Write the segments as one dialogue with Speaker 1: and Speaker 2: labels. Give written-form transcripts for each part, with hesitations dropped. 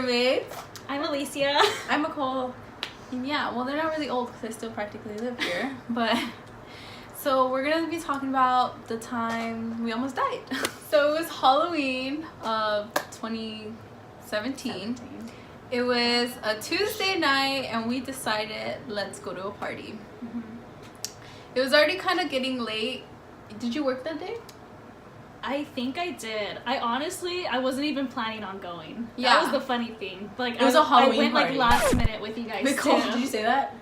Speaker 1: roommates.
Speaker 2: I'm Alicia.
Speaker 3: I'm Nicole.
Speaker 1: And yeah, well, they're not really old because they still practically live here. But so we're gonna be talking about the time we almost died. So it was Halloween of 2017. It was a Tuesday night, and we decided let's go to a party. Mm-hmm. It was already kind of getting late. Did you work that day?
Speaker 2: I think I did. I wasn't even planning on going.
Speaker 1: Yeah.
Speaker 2: That was the funny thing. Like,
Speaker 3: it was a Halloween
Speaker 2: I went
Speaker 3: party.
Speaker 2: Last minute with you guys
Speaker 3: Nicole,
Speaker 2: too.
Speaker 3: did you say that?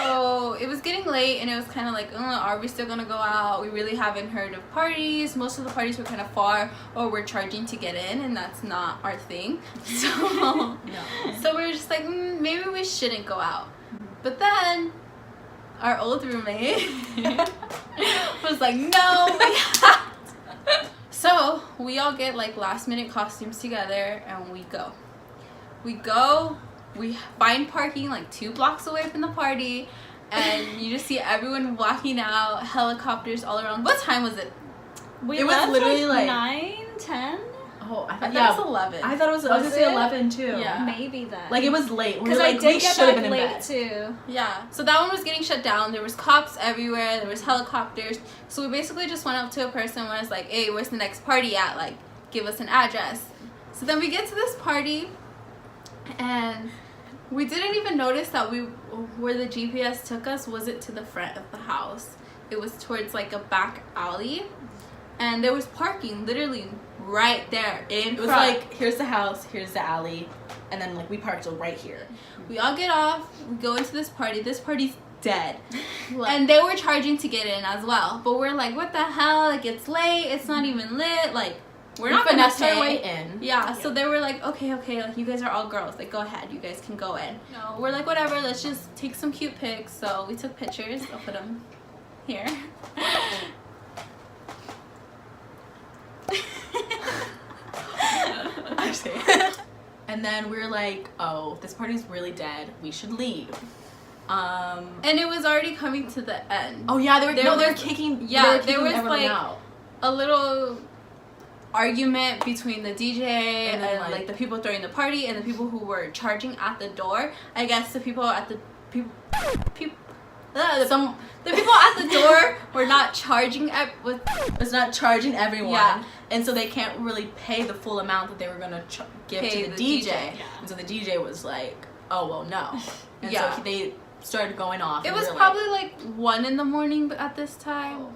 Speaker 1: So it was getting late, and it was kind of like, are we still gonna go out? We really haven't heard of parties. Most of the parties were kind of far, or we're charging to get in, and that's not our thing. So,
Speaker 3: No.
Speaker 1: So we were just like, maybe we shouldn't go out. But then our old roommate was like, no, we have to. So we all get like last minute costumes together, and we go. We find parking like 2 blocks away from the party, and you just see everyone walking out, helicopters all around. What time was it?
Speaker 2: It
Speaker 3: was literally like
Speaker 2: 9, 10?
Speaker 3: Oh,
Speaker 1: I thought it was 11.
Speaker 3: I thought it was. I was gonna say 11 too.
Speaker 1: Yeah.
Speaker 2: Maybe then.
Speaker 3: Like it was late.
Speaker 2: Because
Speaker 3: like,
Speaker 2: I did
Speaker 3: we
Speaker 2: get
Speaker 3: should have
Speaker 2: back
Speaker 3: been in
Speaker 2: late
Speaker 3: bed.
Speaker 2: too.
Speaker 1: Yeah. So that one was getting shut down. There was cops everywhere. There was helicopters. So we basically just went up to a person and was like, hey, where's the next party at? Like, give us an address. So then we get to this party, and we didn't even notice that where the GPS took us wasn't to the front of the house. It was towards like a back alley, and there was parking literally right there in front.
Speaker 3: It was like, here's the house, here's the alley, and then like we parked right here.
Speaker 1: We all get off, we go into this party. This party's dead. And they were charging to get in as well. But we're like, what the hell? Like, it's late, it's not even lit. Like, we're not gonna
Speaker 3: finessed
Speaker 1: pay.
Speaker 3: our way in.
Speaker 1: Yeah, so they were like, okay, like, you guys are all girls. Like, go ahead, you guys can go in. No, we're like, whatever, let's just take some cute pics. So we took pictures. I'll put them here.
Speaker 3: And then we were like, oh, this party's really dead. We should leave.
Speaker 1: And it was already coming to the end.
Speaker 3: Oh yeah, they're kicking.
Speaker 1: Yeah,
Speaker 3: there
Speaker 1: was
Speaker 3: everyone
Speaker 1: like
Speaker 3: out.
Speaker 1: a little argument between the DJ and
Speaker 3: then,
Speaker 1: like the people throwing the party and the people who were charging at the door. I guess the people at the the people at the door were not charging
Speaker 3: was not charging everyone.
Speaker 1: Yeah.
Speaker 3: And so they can't really pay the full amount that they were gonna give
Speaker 1: Pay
Speaker 3: to the
Speaker 1: the
Speaker 3: DJ.
Speaker 1: DJ.
Speaker 2: Yeah.
Speaker 3: And so the DJ was like, oh well, no. And
Speaker 1: Yeah.
Speaker 3: so they started going off.
Speaker 1: It
Speaker 3: and
Speaker 1: was
Speaker 3: we were
Speaker 1: probably like 1 a.m. at this time.
Speaker 3: Oh.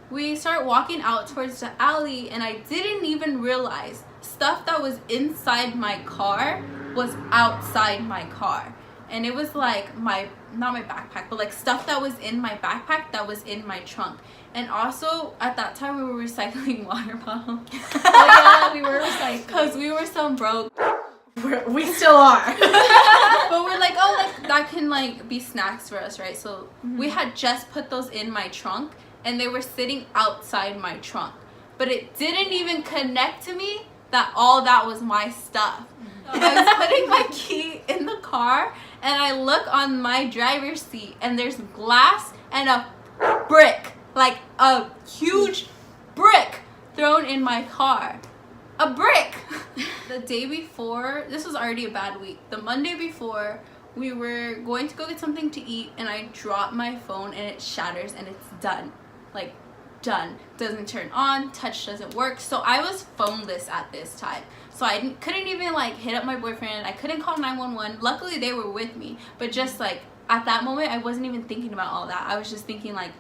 Speaker 1: We start walking out towards the alley, and I didn't even realize stuff that was inside my car was outside my car. And it was like not my backpack, but like stuff that was in my backpack that was in my trunk. And also at that time we were recycling water bottles.
Speaker 2: Oh yeah, we were recycling.
Speaker 1: Because we were so broke.
Speaker 3: We still are.
Speaker 1: But we're like, oh, like that can like be snacks for us, right? So we had just put those in my trunk, and they were sitting outside my trunk. But it didn't even connect to me that all that was my stuff. So I was putting my key in the car, and I look on my driver's seat, and there's glass and a brick, like a huge brick thrown in my car. A brick! The day before, this was already a bad week. The Monday before, we were going to go get something to eat, and I dropped my phone, and it shatters, and it's done. Like, done. Doesn't turn on, touch doesn't work. So I was phoneless at this time. So I couldn't even like hit up my boyfriend. I couldn't call 911. Luckily they were with me, but just like at that moment I wasn't even thinking about all that. I was just thinking like,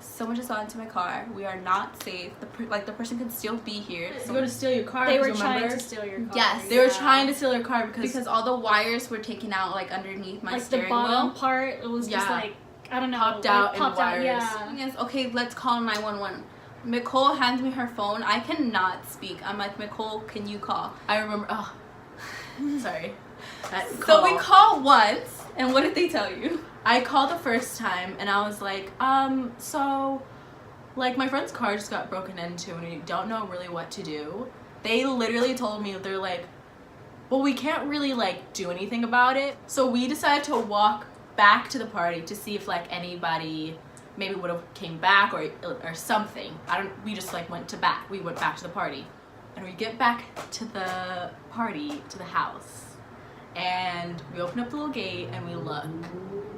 Speaker 1: someone just got into my car. We are not safe. The person could still be here.
Speaker 3: They were to steal your car.
Speaker 2: They were
Speaker 3: remember?
Speaker 2: trying to steal your car.
Speaker 1: Yes.
Speaker 3: They were trying to steal your car because
Speaker 1: all the wires were taken out like underneath my
Speaker 2: like
Speaker 1: steering
Speaker 2: the bottom
Speaker 1: wheel.
Speaker 2: part, it was just
Speaker 3: Yeah.
Speaker 2: like, I don't know,
Speaker 3: Popped out in wires.
Speaker 2: Yeah.
Speaker 1: Yes, okay, let's call 911. Nicole hands me her phone. I cannot speak. I'm like, Nicole, can you call?
Speaker 3: I remember. Oh, sorry.
Speaker 1: So we call once, and what did they tell you?
Speaker 3: I called the first time, and I was like, so, like, my friend's car just got broken into, and we don't know really what to do. They literally told me, they're like, well, we can't really, like, do anything about it. So we decided to walk back to the party to see if, like, anybody maybe would have came back or something. We just, like, went back to the party. And we get back to the party, to the house. And we open up the little gate and we look.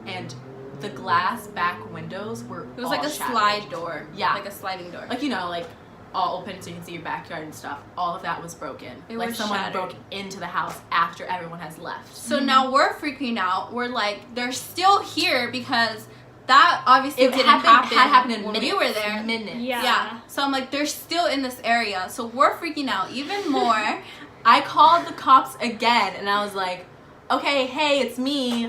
Speaker 3: And the glass back windows were
Speaker 1: It was
Speaker 3: all
Speaker 1: like a
Speaker 3: shattered.
Speaker 1: slide door.
Speaker 3: Yeah.
Speaker 1: Like a sliding door.
Speaker 3: Like, you know, like all open so you can see your backyard and stuff. All of that was broken.
Speaker 1: It
Speaker 3: like
Speaker 1: was
Speaker 3: someone
Speaker 1: shattered.
Speaker 3: broke into the house after everyone has left.
Speaker 1: So now we're freaking out. We're like, they're still here because that obviously didn't happen
Speaker 3: in
Speaker 1: when
Speaker 3: minutes.
Speaker 1: we were there.
Speaker 3: Minutes.
Speaker 2: Yeah.
Speaker 1: So I'm like, they're still in this area. So we're freaking out even more.
Speaker 3: I called the cops again and I was like, okay, hey, it's me.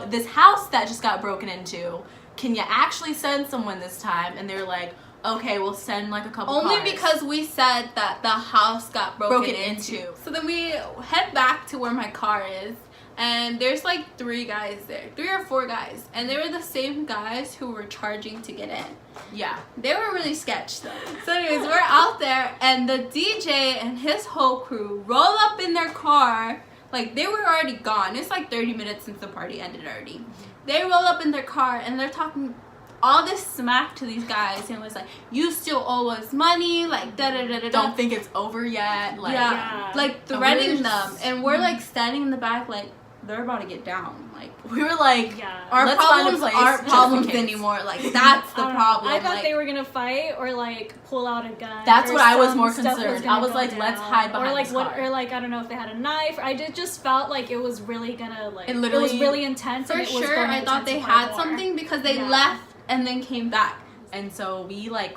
Speaker 3: This house that just got broken into. Can you actually send someone this time? And they're like, okay, we'll send like a couple
Speaker 1: Only
Speaker 3: cars.
Speaker 1: because we said that the house got broken
Speaker 3: into.
Speaker 1: So then we head back to where my car is. And there's like 3 guys there. 3 or 4 guys. And they were the same guys who were charging to get in.
Speaker 3: Yeah.
Speaker 1: They were really sketched though. So anyways, we're out there and the DJ and his whole crew roll up in their car. Like they were already gone. It's like 30 minutes since the party ended already. They roll up in their car and they're talking all this smack to these guys and it was like, you still owe us money, like da da da da.
Speaker 3: Don't think it's over yet. Like,
Speaker 1: yeah, like
Speaker 3: And
Speaker 1: threatening
Speaker 3: we're
Speaker 1: them.
Speaker 3: just-
Speaker 1: And we're like standing in the back like, they're about to get down. Like
Speaker 3: we were like,
Speaker 2: Yeah.
Speaker 1: our
Speaker 3: Let's find a
Speaker 1: problems
Speaker 3: place
Speaker 1: aren't
Speaker 3: just in
Speaker 1: problems
Speaker 3: case.
Speaker 1: anymore. Like that's the
Speaker 2: I don't know.
Speaker 1: problem.
Speaker 2: I thought
Speaker 1: like,
Speaker 2: they were gonna fight or like pull out a gun.
Speaker 3: That's
Speaker 2: or
Speaker 3: what I was
Speaker 2: some
Speaker 3: more
Speaker 2: stuff
Speaker 3: concerned.
Speaker 2: gonna
Speaker 3: I was
Speaker 2: go
Speaker 3: like,
Speaker 2: down.
Speaker 3: let's hide behind
Speaker 2: or like
Speaker 3: this
Speaker 2: what,
Speaker 3: car.
Speaker 2: or like I don't know if they had a knife. Just felt like it was really gonna like
Speaker 3: It
Speaker 2: was
Speaker 3: literally-
Speaker 2: really intense.
Speaker 1: for
Speaker 2: and it was
Speaker 1: sure,
Speaker 2: going to
Speaker 1: I thought they
Speaker 2: intensify
Speaker 1: had
Speaker 2: more.
Speaker 1: something because they
Speaker 2: Yeah.
Speaker 1: left and then came back.
Speaker 3: and so we like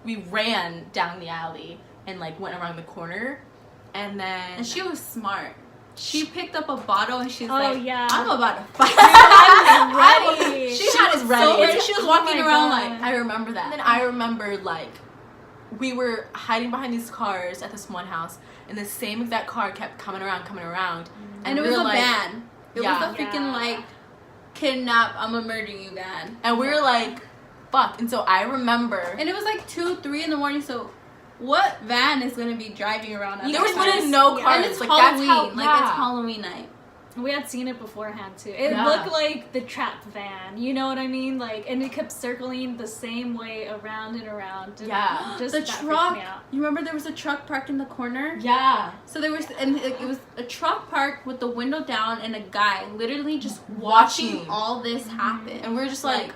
Speaker 3: we ran down the alley and like went around the corner, and then
Speaker 1: And she was smart. She picked up a bottle and she's
Speaker 2: Oh,
Speaker 1: like,
Speaker 2: yeah.
Speaker 1: I'm about to fight.
Speaker 2: I was ready.
Speaker 1: She
Speaker 3: She
Speaker 1: had
Speaker 3: was
Speaker 1: it
Speaker 3: ready.
Speaker 1: so ready. She was
Speaker 2: Oh
Speaker 1: walking
Speaker 2: my
Speaker 1: around
Speaker 2: God.
Speaker 1: like,
Speaker 3: I remember that. And then I remember like we were hiding behind these cars at this one house, and the same exact car kept coming around,
Speaker 1: and it
Speaker 3: we
Speaker 1: was
Speaker 3: were
Speaker 1: a
Speaker 3: like,
Speaker 1: van. It
Speaker 3: Yeah.
Speaker 1: was a freaking
Speaker 2: Yeah.
Speaker 1: like kidnap, I'm gonna murder you van.
Speaker 3: and we were like, fuck. And so I remember
Speaker 1: And it was like 2, 3 in the morning. So what van is gonna be driving around? At
Speaker 3: there
Speaker 1: that
Speaker 3: was
Speaker 1: time?
Speaker 3: literally no
Speaker 2: Yeah.
Speaker 3: cars.
Speaker 1: And it's
Speaker 3: like
Speaker 1: Halloween.
Speaker 3: that's how
Speaker 1: Like it's Halloween night.
Speaker 2: We had seen it beforehand too. It
Speaker 3: Yeah.
Speaker 2: looked like the trap van, you know what I mean? Like, and it kept circling the same way around and around. And
Speaker 3: Yeah.
Speaker 2: just
Speaker 1: The
Speaker 2: that freaked
Speaker 1: truck.
Speaker 2: me out.
Speaker 1: You remember there was a truck parked in the corner?
Speaker 3: Yeah.
Speaker 1: So there was, and it was a truck parked with the window down and a guy literally just
Speaker 3: Watching.
Speaker 1: watching all this happen.
Speaker 3: And we were just like,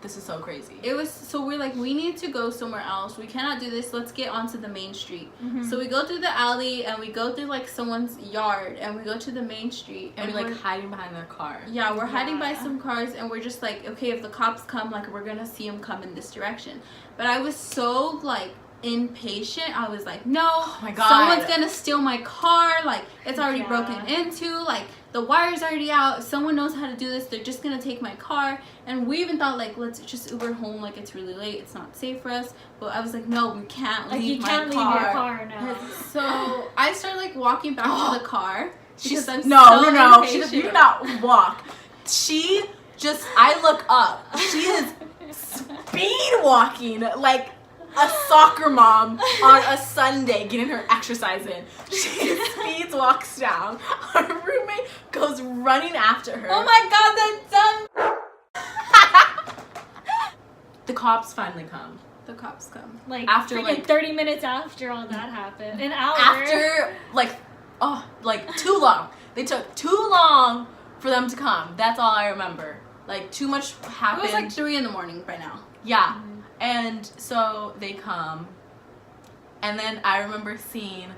Speaker 3: this is so crazy.
Speaker 1: It was, so we're like, we need to go somewhere else. We cannot do this. Let's get onto the main street.
Speaker 2: Mhm.
Speaker 1: So we go through the alley and we go through like someone's yard and we go to the main street.
Speaker 3: And we like
Speaker 1: we're-
Speaker 3: hiding behind their car.
Speaker 1: yeah, we're hiding by
Speaker 2: Yeah.
Speaker 1: some cars and we're just like, okay, if the cops come, like we're gonna see them come in this direction. But I was so like impatient. I was like, no,
Speaker 3: Oh my God.
Speaker 1: someone's gonna steal my car. Like it's already
Speaker 2: Yeah.
Speaker 1: broken into. Like the wire's already out. Someone knows how to do this. They're just gonna take my car. And we even thought like, let's just Uber home. Like it's really late. It's not safe for us. But I was like, no, we can't
Speaker 2: Like,
Speaker 1: leave
Speaker 2: you can't
Speaker 1: my
Speaker 2: leave
Speaker 1: car.
Speaker 2: your car now.
Speaker 1: So I started like walking back to the car.
Speaker 3: She's
Speaker 1: because I'm
Speaker 3: no. She
Speaker 1: impatient.
Speaker 3: did not walk. She just. I look up. She is speed walking like a soccer mom on a Sunday getting her exercise in. She speeds walks down. Our roommate goes running after her.
Speaker 1: Oh my god, that's dumb.
Speaker 3: The cops finally come.
Speaker 1: The cops come.
Speaker 2: Like
Speaker 3: After,
Speaker 2: freaking
Speaker 3: like-
Speaker 2: 30 minutes after all that happened. An hour.
Speaker 3: After like too long. They took too long for them to come. That's all I remember. Like too much
Speaker 1: It
Speaker 3: happened.
Speaker 1: was like 3 in the morning by now.
Speaker 3: Yeah. And so they come. And then I remember seeing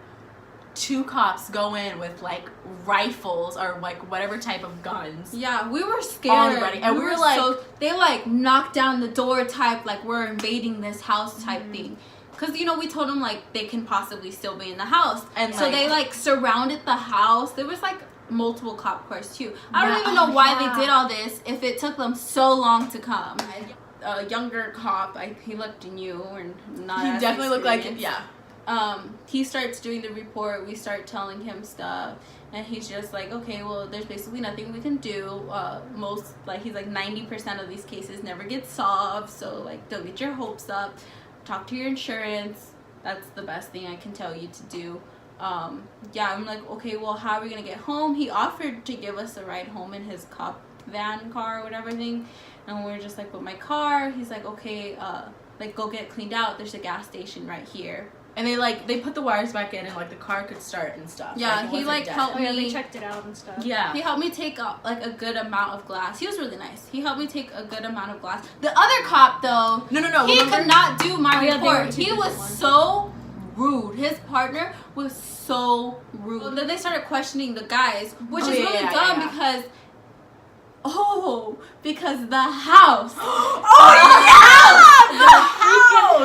Speaker 3: 2 cops go in with like rifles or like whatever type of guns.
Speaker 1: Yeah, we were scared.
Speaker 3: Already. And we were
Speaker 1: like,
Speaker 3: like-
Speaker 1: they like knocked down the door type, like we're invading this house type thing. Cause you know we told them like they can possibly still be in the house,
Speaker 3: And,
Speaker 1: so
Speaker 3: like-
Speaker 1: they like surrounded the house. There was like multiple cop cars too. I don't
Speaker 3: Yeah.
Speaker 1: even know
Speaker 3: Oh,
Speaker 1: why
Speaker 3: yeah.
Speaker 1: they did all this if it took them so long to come. A younger cop, he looked new and not.
Speaker 3: He
Speaker 1: as
Speaker 3: definitely looked like
Speaker 1: experienced.
Speaker 3: yeah.
Speaker 1: He starts doing the report. We start telling him stuff, and he's just like, okay, well, there's basically nothing we can do. He's like 90% of these cases never get solved, so like don't get your hopes up. Talk to your insurance. That's the best thing I can tell you to do. I'm like, okay, well, how are we gonna get home? He offered to give us a ride home in his cop van car or whatever thing, and we're just like, but my car. He's like, okay, like go get it cleaned out. There's a gas station right here.
Speaker 3: And they put the wires back in and like the car could start and stuff.
Speaker 1: Yeah,
Speaker 3: it
Speaker 1: he
Speaker 3: wasn't
Speaker 1: like
Speaker 3: dead.
Speaker 1: helped
Speaker 2: Oh yeah,
Speaker 1: me.
Speaker 2: they checked it out and stuff.
Speaker 3: Yeah.
Speaker 1: He helped me take like a good amount of glass. He was really nice. He helped me take a good amount of glass. The other cop though,
Speaker 3: No.
Speaker 1: he could not do my
Speaker 2: Oh, yeah, they were
Speaker 1: report.
Speaker 2: two
Speaker 1: He was
Speaker 2: different ones.
Speaker 1: so rude. His partner was so rude. So then they started questioning the guys, which
Speaker 3: Oh,
Speaker 1: is
Speaker 3: yeah,
Speaker 1: really
Speaker 3: yeah,
Speaker 1: dumb
Speaker 3: yeah.
Speaker 1: because the house
Speaker 2: Freaking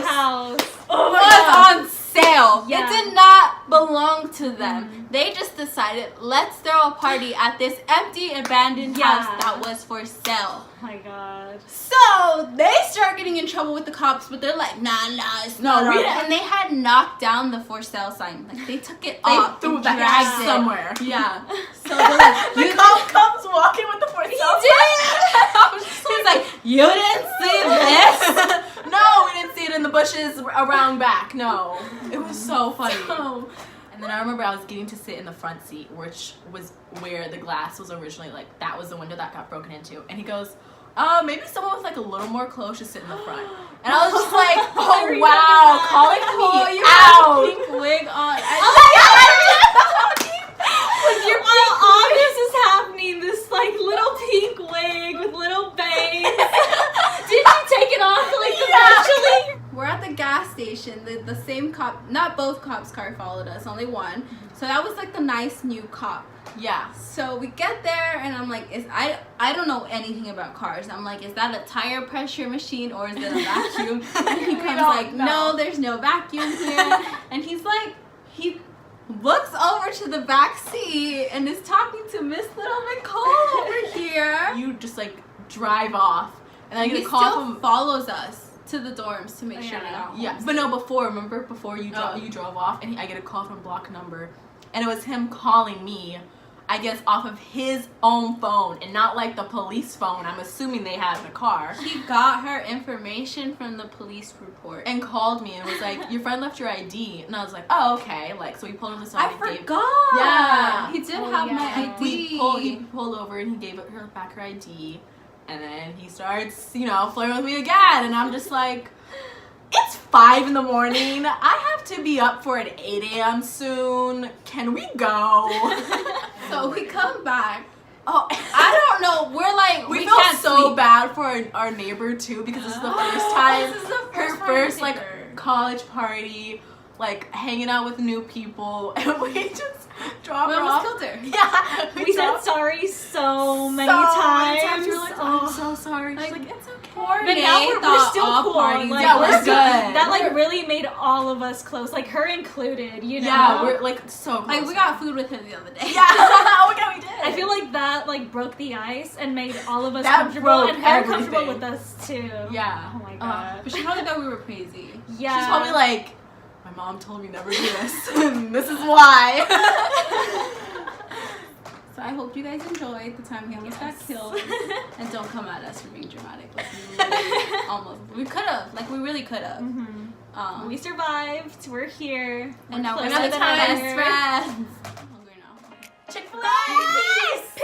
Speaker 2: house.
Speaker 3: Oh
Speaker 1: was on sale.
Speaker 2: Yeah.
Speaker 1: It did not belong to them.
Speaker 2: Mhm.
Speaker 1: They just decided, let's throw a party at this empty, abandoned
Speaker 2: Yeah.
Speaker 1: house that was for sale.
Speaker 2: Oh my god.
Speaker 1: So they start getting in trouble with the cops, but they're like, nah, it's
Speaker 3: No,
Speaker 1: not
Speaker 3: we
Speaker 1: ours.
Speaker 3: didn't.
Speaker 1: And they had knocked down the for sale sign. Like they took it
Speaker 3: They
Speaker 1: off
Speaker 3: threw
Speaker 1: and
Speaker 3: that
Speaker 1: dragged it
Speaker 3: somewhere.
Speaker 1: Yeah. So they're like,
Speaker 3: The cop comes walking with the for
Speaker 1: he
Speaker 3: sale.
Speaker 1: did. He's like, you didn't see this.
Speaker 3: No, we didn't see it in the bushes around back. No, it was so funny.
Speaker 1: So,
Speaker 3: And then I remember I was getting to sit in the front seat, which was where the glass was originally, like, that was the window that got broken into. And he goes, maybe someone with, like, a little more clothes should sit in the front. And I was just like, oh,
Speaker 2: remember
Speaker 3: wow,
Speaker 2: that.
Speaker 3: calling
Speaker 1: oh,
Speaker 3: me
Speaker 1: you
Speaker 3: out.
Speaker 1: had a pink wig on.
Speaker 2: With your while all this is happening, this like little pink wig with little bangs. Did you take it off like eventually?
Speaker 1: We're at the gas station. The same cop, not both cops' car followed us, only one. So that was like the nice new cop.
Speaker 3: Yeah.
Speaker 1: So we get there and I'm like, I don't know anything about cars. I'm like, is that a tire pressure machine or is it a vacuum? And he
Speaker 3: We
Speaker 1: comes
Speaker 3: don't
Speaker 1: like,
Speaker 3: know.
Speaker 1: no, there's no vacuum here. And he's like, he looks over to the back seat and is talking to Miss Little Nicole over here.
Speaker 3: You just, like, drive off. And I
Speaker 1: And
Speaker 3: get
Speaker 1: he
Speaker 3: a call
Speaker 1: still
Speaker 3: from...
Speaker 1: follows us to the dorms to make sure we
Speaker 2: Yeah.
Speaker 1: got home.
Speaker 3: Yeah, but no, before you
Speaker 1: Oh.
Speaker 3: you drove off, and I get a call from block number, and it was him calling me, I guess off of his own phone, and not like the police phone. I'm assuming they had in the car,
Speaker 1: He got her information from the police report.
Speaker 3: and called me and was like, "Your friend left your ID," and I was like, "Oh, okay." Like, so we pulled him aside.
Speaker 1: I
Speaker 3: and gave-
Speaker 1: forgot.
Speaker 3: Yeah.
Speaker 1: He did
Speaker 2: Oh,
Speaker 1: have
Speaker 2: yeah.
Speaker 1: my ID.
Speaker 3: he pulled over and he gave her back her ID, and then he starts, flirting with me again, and I'm just like, it's 5 in the morning. I have to be up for an 8 a.m. soon. Can we go?
Speaker 1: So we come back.
Speaker 3: Oh,
Speaker 1: I don't know. We're like,
Speaker 3: we
Speaker 1: we
Speaker 3: feel
Speaker 1: can't
Speaker 3: so
Speaker 1: sleep.
Speaker 3: bad for our neighbor too, because this is the first time,
Speaker 1: This is the
Speaker 3: her
Speaker 1: first
Speaker 3: first
Speaker 1: time
Speaker 3: like
Speaker 1: I think her.
Speaker 3: college party, like hanging out with new people, and we just drop
Speaker 1: We
Speaker 3: her
Speaker 1: almost
Speaker 3: off.
Speaker 1: killed her.
Speaker 2: We
Speaker 3: Yeah,
Speaker 2: said
Speaker 3: dropped-
Speaker 2: sorry so many
Speaker 3: so
Speaker 2: times.
Speaker 3: We were like,
Speaker 2: Oh.
Speaker 3: I'm so sorry. She's
Speaker 1: Like,
Speaker 3: like, it's okay.
Speaker 1: Poor
Speaker 2: But
Speaker 1: Nate
Speaker 2: now we're
Speaker 1: thought
Speaker 2: still
Speaker 1: all
Speaker 2: cool.
Speaker 1: parties
Speaker 2: Like,
Speaker 3: Yeah,
Speaker 1: were
Speaker 3: we're good.
Speaker 2: That like
Speaker 3: We're-
Speaker 2: really made all of us close, like her included. You know.
Speaker 3: Yeah, we're like so close.
Speaker 1: Like, we got food with him the other day.
Speaker 3: Yeah, oh yeah, we did.
Speaker 2: I feel like that like broke the ice and made all of us
Speaker 3: That
Speaker 2: comfortable
Speaker 3: broke
Speaker 2: and her comfortable
Speaker 3: everything.
Speaker 2: with us too.
Speaker 3: Yeah.
Speaker 2: Oh my god.
Speaker 1: But she probably thought we were crazy.
Speaker 2: Yeah.
Speaker 3: She's probably like, my mom told me never do this, and this is why.
Speaker 1: So I hope you guys enjoyed the time he almost got killed. And don't come at us for being dramatic. Like, we could have. Like, we really could have.
Speaker 2: Mhm. We survived. We're here.
Speaker 1: And now we're
Speaker 2: closer
Speaker 1: the
Speaker 2: than
Speaker 1: best
Speaker 2: ever.
Speaker 1: friends. I'm hungry now.
Speaker 3: Chick-fil-A.
Speaker 1: Peace.